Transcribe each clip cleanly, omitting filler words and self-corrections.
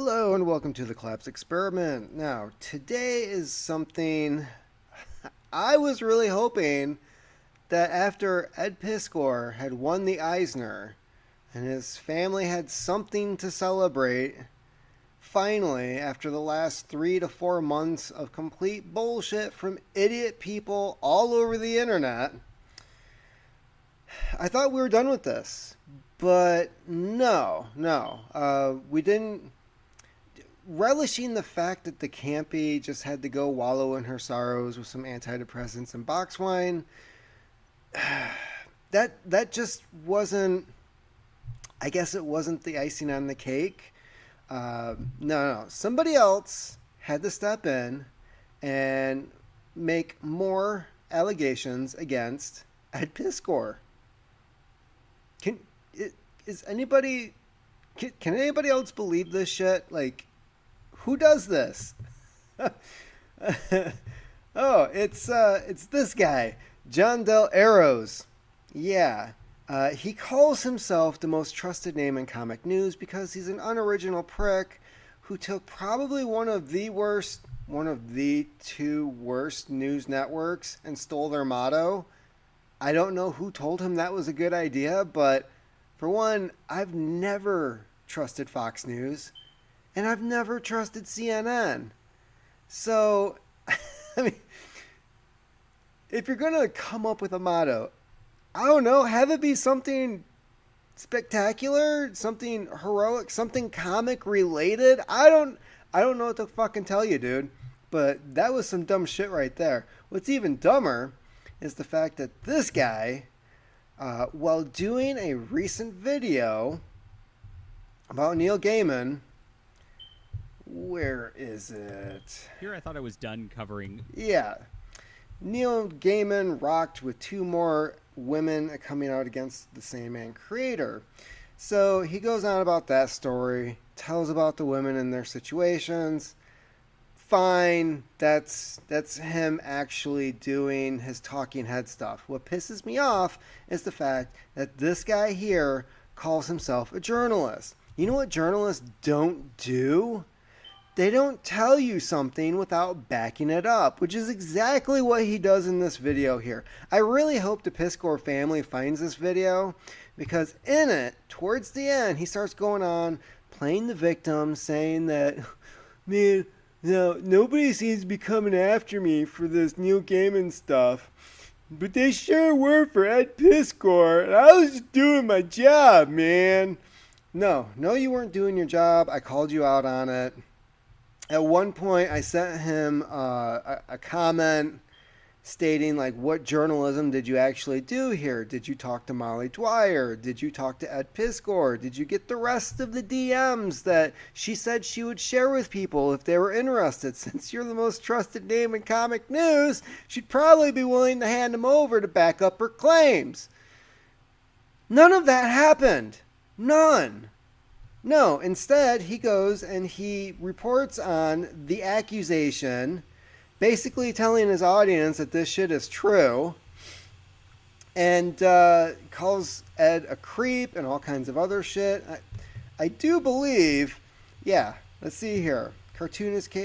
Hello and welcome to the Collapse Experiment. Now, today is something I was really hoping that after Ed Piskor had won the Eisner and his family had something to celebrate, finally, after the last 3 to 4 months of complete bullshit from idiot people all over the internet, I thought we were done with this. But no. We didn't relishing the fact that the campy just had to go wallow in her sorrows with some antidepressants and box wine. That just wasn't. I guess it wasn't the icing on the cake. No. Somebody else had to step in and make more allegations against Ed Piskor. Can is anybody? Can anybody else believe this shit? Like, who does this? Oh, it's this guy, Jon Del Arroz. Yeah, he calls himself the most trusted name in comic news because he's an unoriginal prick who took probably one of the two worst news networks and stole their motto. I don't know who told him that was a good idea, but for one, I've never trusted Fox News. And I've never trusted CNN. So, I mean, if you're going to come up with a motto, I don't know, have it be something spectacular, something heroic, something comic related. I don't know what to fucking tell you, dude. But that was some dumb shit right there. What's even dumber is the fact that this guy, while doing a recent video about Neil Gaiman, where is it? Here I thought I was done covering. Yeah. Neil Gaiman rocked with two more women coming out against the same man creator. So he goes on about that story, tells about the women and their situations. Fine, that's him actually doing his talking head stuff. What pisses me off is the fact that this guy here calls himself a journalist. You know what journalists don't do? They don't tell you something without backing it up, which is exactly what he does in this video here. I really hope the Piskor family finds this video because in it, towards the end, he starts going on playing the victim, saying that, man, nobody seems to be coming after me for this Neil Gaiman stuff. But they sure were for Ed Piskor, and I was just doing my job, man. No, you weren't doing your job. I called you out on it. At one point, I sent him a comment stating, like, what journalism did you actually do here? Did you talk to Molly Dwyer? Did you talk to Ed Piskor? Did you get the rest of the DMs that she said she would share with people if they were interested? Since you're the most trusted name in comic news, she'd probably be willing to hand them over to back up her claims. None of that happened. None. No, instead, he goes and he reports on the accusation, basically telling his audience that this shit is true, and calls Ed a creep and all kinds of other shit. I do believe, yeah, let's see here. Cartoonist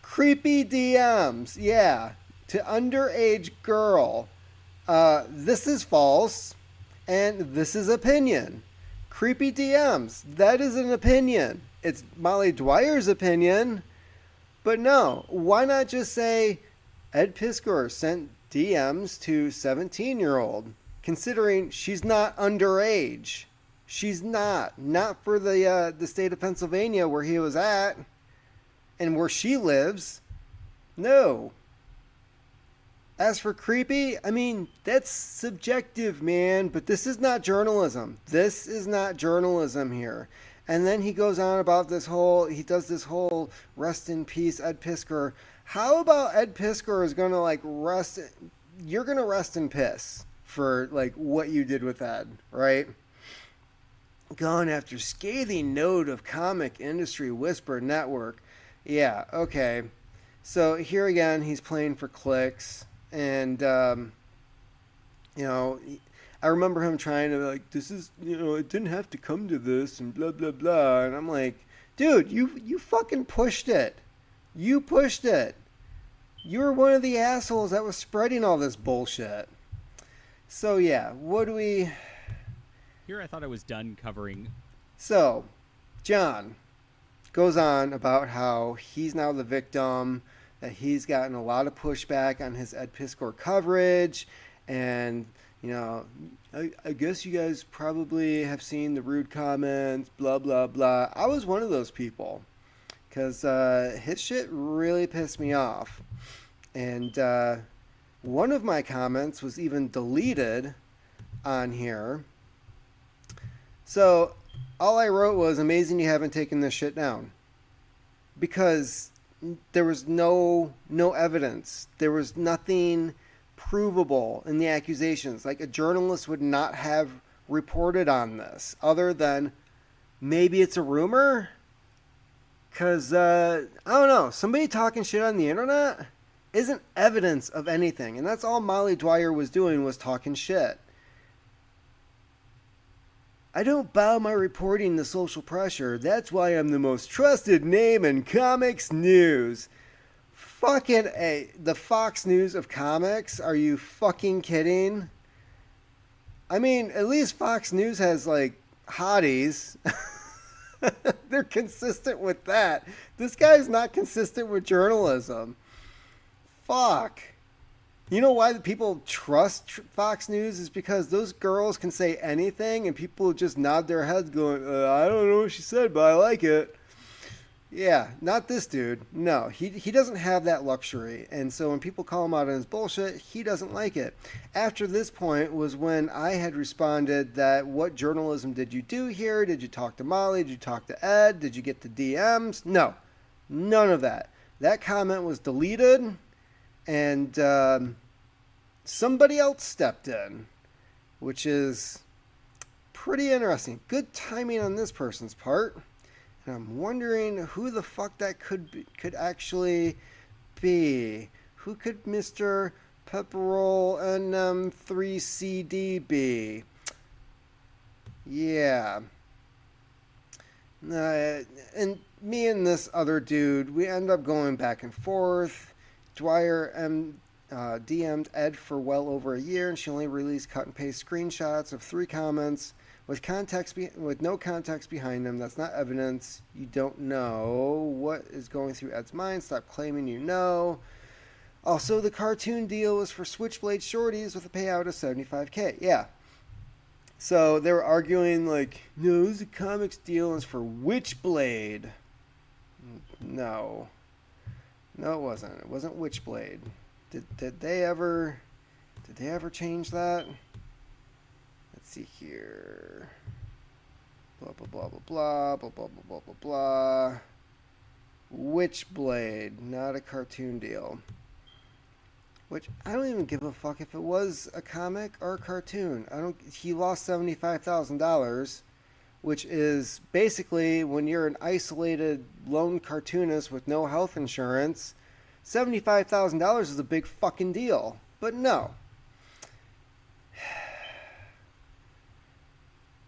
creepy DMs, yeah, to underage girl. This is false, and this is opinion. Creepy DMs. That is an opinion. It's Molly Dwyer's opinion. But no, why not just say Ed Piskor sent DMs to 17-year-old, considering she's not underage. She's not for the state of Pennsylvania where he was at and where she lives. No. As for creepy, I mean, that's subjective, man, but this is not journalism. This is not journalism here. And then he goes on about he does this whole rest in peace, Ed Piskor. How about Ed Piskor is going to you're going to rest in piss for like what you did with Ed, right? Gone after scathing note of comic industry whisper network. Yeah, okay. So here again, he's playing for clicks. And, I remember him trying to, like, this is, it didn't have to come to this and blah, blah, blah. And I'm like, Dude, you fucking pushed it. You pushed it. You were one of the assholes that was spreading all this bullshit. So yeah, what do we... Here I thought I was done covering. So, Jon goes on about how he's now the victim, that he's gotten a lot of pushback on his Ed Piskor coverage, and, you know, I guess you guys probably have seen the rude comments, blah, blah, blah. I was one of those people, because his shit really pissed me off. And one of my comments was even deleted on here. So all I wrote was, amazing you haven't taken this shit down. Because there was no evidence. There was nothing provable in the accusations. Like, a journalist would not have reported on this other than maybe it's a rumor. Because, I don't know, somebody talking shit on the internet isn't evidence of anything. And that's all Molly Dwyer was doing, was talking shit. I don't bow my reporting to social pressure. That's why I'm the most trusted name in comics news. Fucking A. The Fox News of comics? Are you fucking kidding? I mean, at least Fox News has, like, hotties. They're consistent with that. This guy's not consistent with journalism. Fuck. You know why the people trust Fox News is because those girls can say anything and people just nod their heads going, I don't know what she said, but I like it. Yeah, not this dude. No, he doesn't have that luxury. And so when people call him out on his bullshit, he doesn't like it. After this point was when I had responded that, what journalism did you do here? Did you talk to Molly? Did you talk to Ed? Did you get the DMs? No, none of that. That comment was deleted. And somebody else stepped in, which is pretty interesting. Good timing on this person's part. And I'm wondering who the fuck that could actually be. Who could Mr. Pepperroll NM3CD be? Yeah. And me and this other dude, we end up going back and forth. Dwyer DM'd Ed for well over a year, and she only released cut and paste screenshots of 3 comments with no context behind them. That's not evidence. You don't know what is going through Ed's mind. Stop claiming you know. Also, the cartoon deal was for Switchblade shorties with a payout of $75K. Yeah. So they were arguing like, no, it was a comics deal and it's for Witchblade. No. No, it wasn't. It wasn't Witchblade. Did they ever change that? Let's see here. Blah blah blah blah blah blah blah blah blah blah. Witchblade, not a cartoon deal. Which I don't even give a fuck if it was a comic or a cartoon. He lost $75,000. Which is basically, when you're an isolated lone cartoonist with no health insurance, $75,000 is a big fucking deal. But no.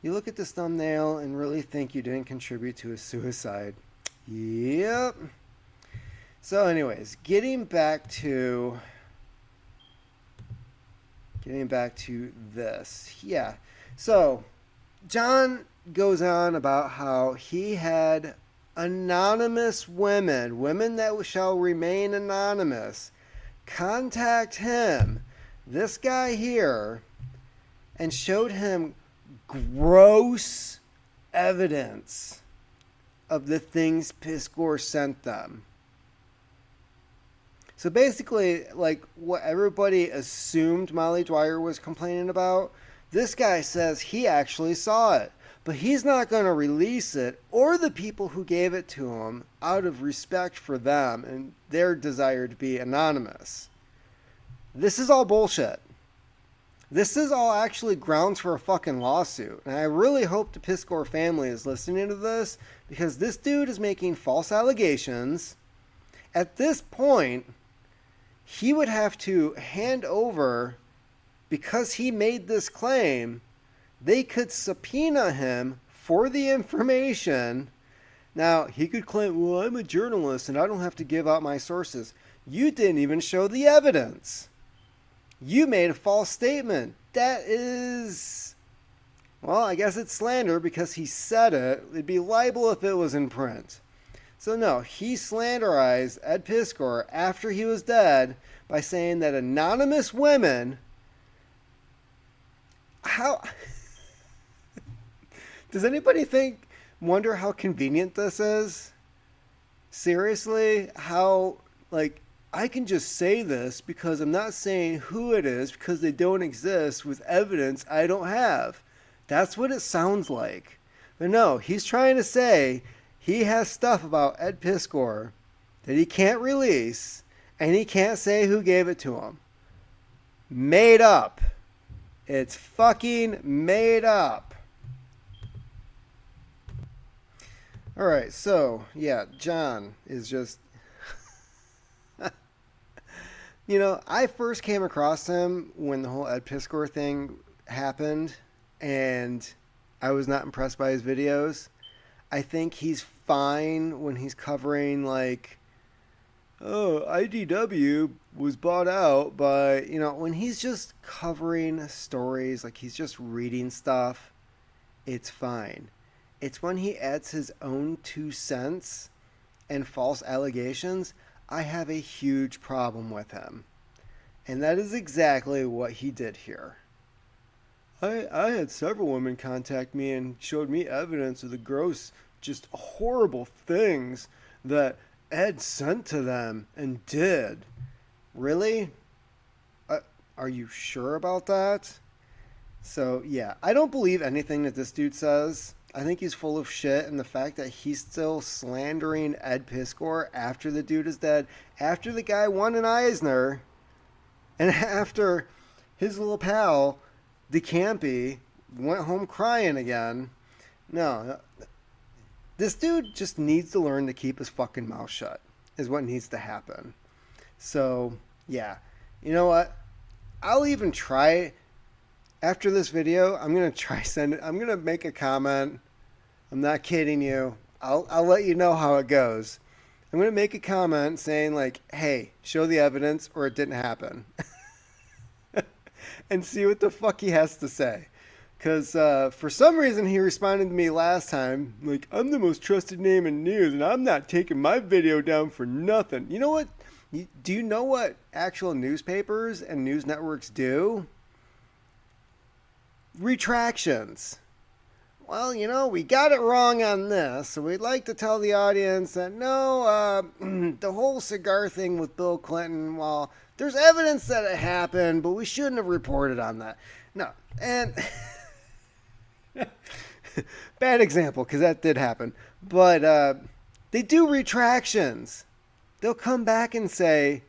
You look at this thumbnail and really think you didn't contribute to his suicide. Yep. So anyways, getting back to this. Yeah. So, Jon goes on about how he had anonymous women that shall remain anonymous, contact him, this guy here, and showed him gross evidence of the things Piskor sent them. So basically, like what everybody assumed Molly Dwyer was complaining about, this guy says he actually saw it. But he's not going to release it, or the people who gave it to him, out of respect for them and their desire to be anonymous. This is all bullshit. This is all actually grounds for a fucking lawsuit. And I really hope the Piskor family is listening to this, because this dude is making false allegations. At this point, he would have to hand over, because he made this claim, they could subpoena him for the information Now, he could claim, well, I'm a journalist and I don't have to give out my sources. You didn't even show the evidence. You made a false statement. That is, well, I guess it's slander because he said it. It'd be libel if it was in print. So no, he slanderized Ed Piskor after he was dead by saying that anonymous women. How does anybody wonder how convenient this is? Seriously, how, like, I can just say this because I'm not saying who it is because they don't exist with evidence I don't have. That's what it sounds like. But no, he's trying to say he has stuff about Ed Piskor that he can't release and he can't say who gave it to him. Made up. It's fucking made up. Alright, so, yeah, Jon is just... You know, I first came across him when the whole Ed Piskor thing happened, and I was not impressed by his videos. I think he's fine when he's covering, like, oh, IDW was bought out by, you know, when he's just covering stories, like he's just reading stuff, it's fine. It's when he adds his own 2 cents and false allegations, I have a huge problem with him. And that is exactly what he did here. I had several women contact me and showed me evidence of the gross, just horrible things that Ed sent to them and did. Really? Are you sure about that? So, yeah, I don't believe anything that this dude says. I think he's full of shit, and the fact that he's still slandering Ed Piskor after the dude is dead, after the guy won an Eisner, and after his little pal, DeCampi, went home crying again. No, this dude just needs to learn to keep his fucking mouth shut, is what needs to happen. So, yeah. You know what? I'll even try... After this video, I'm going to I'm going to make a comment. I'm not kidding you. I'll let you know how it goes. I'm going to make a comment saying, like, hey, show the evidence or it didn't happen. And see what the fuck he has to say. Because for some reason he responded to me last time, like, I'm the most trusted name in news and I'm not taking my video down for nothing. You know what? Do you know what actual newspapers and news networks do? Retractions. Well, you know, we got it wrong on this, so we'd like to tell the audience that no, the whole cigar thing with Bill Clinton, well, there's evidence that it happened, but we shouldn't have reported on that. No, and bad example, because that did happen, but they do retractions. They'll come back and say,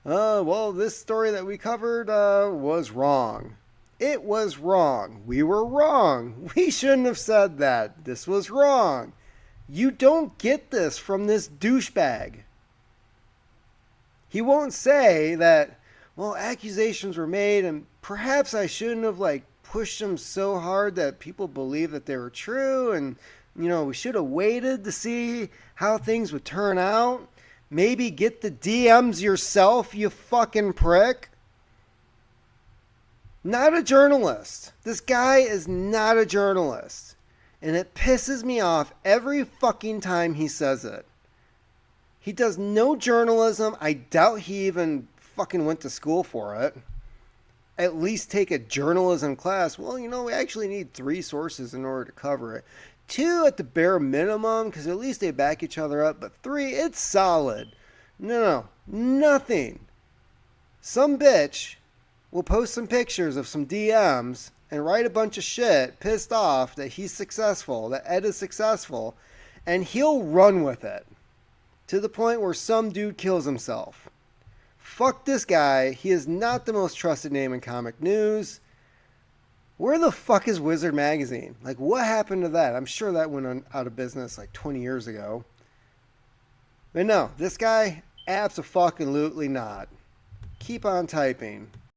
well, this story that we covered was wrong. It was wrong. We were wrong. We shouldn't have said that. This was wrong. You don't get this from this douchebag. He won't say that, well, accusations were made and perhaps I shouldn't have, like, pushed them so hard that people believe that they were true and, you know, we should have waited to see how things would turn out. Maybe get the DMs yourself, you fucking prick. Not a journalist. This guy is not a journalist. And it pisses me off every fucking time he says it. He does no journalism. I doubt he even fucking went to school for it. At least take a journalism class. Well, you know, we actually need 3 sources in order to cover it. 2 at the bare minimum, because at least they back each other up. But 3, it's solid. No, nothing. Some bitch will post some pictures of some DMs and write a bunch of shit pissed off that he's successful, that Ed is successful, and he'll run with it to the point where some dude kills himself. Fuck this guy. He is not the most trusted name in comic news. Where the fuck is Wizard Magazine? Like, what happened to that? I'm sure that went out of business like 20 years ago. But no, this guy, abso-fucking-lutely not. Keep on typing.